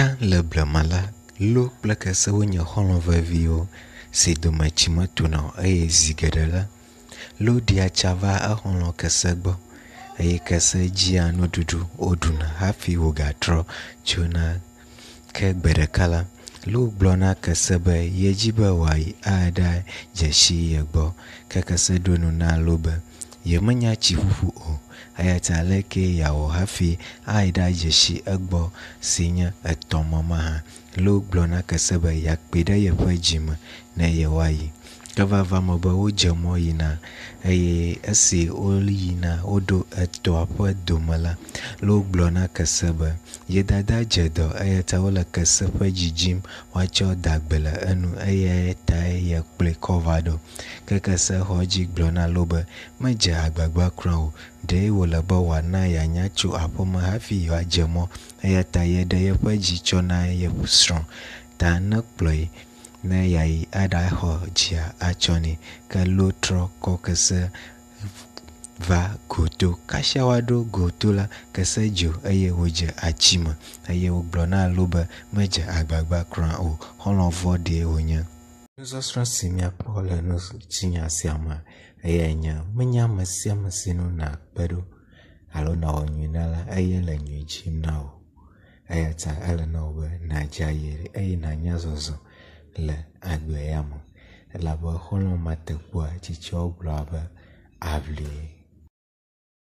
Tsã le blema la, lo kple kesewo nye xɔlɔ̃ veviwo si dome tsi metona o eye zi geɖe la, lo ɖia tsa va exɔlɔ̃ kese gbɔ eye kese dzia nuɖuɖu woɖuna hafi wogatrɔ tsona. Ke gbe ɖeka la, lo gblɔ na kese be yedzi be wòayi aɖa dzesi ye gbɔ, ke kese ɖo nu na lo be yemenya tsi ƒuƒu o, eya ta leke yeawɔ hafi ayi ɖa dzesi egbɔ si nye etɔme ma hã. Lo gblɔ na kese be yeakpee ɖe yeƒe dzime ne yewoayi. Ke vava me be wodze mɔ yina eye esi woyina woɖo etɔa ƒe dome la, lo gblɔ na kese be ye dada dze dɔ eya ta wole kese ƒe dzidzim woatsɔ da gbe le enu eya tae yekplɔe kɔ va ɖo. Ke kese xɔ edzi gblɔ na lo be medze agbagba kura o, ɖe wòle be wòana yeanya tso aƒeme hafi yewoadze mɔ eya ta yeɖe yeƒe dzi tsɔ na yeƒe srɔ̃ ta ne kplɔe ne yeayi aɖaxɔ dzia atsɔ nɛ. Ke lo trɔ kɔ kese va goto. Kasia woaɖo goto la, kese dzo eye wòdze atsi me eye wògblɔ na lo be medze agbagba kura o, xɔlɔ̃ vɔ̃ɖie wònye. Nusɔsrɔ̃ si miakpɔ le nutsinya sia me eyae nye menye ame sia ame si nu nàkpe ɖo alo nàwɔ nyui na la eye le nyui dzim na o. Eya ta ele na wò be nàdze ayi eye nànya zɔzɔ le agbe ya me elabe xɔlɔ̃ mateƒoa tsitsiawo gblɔa be aʋlie.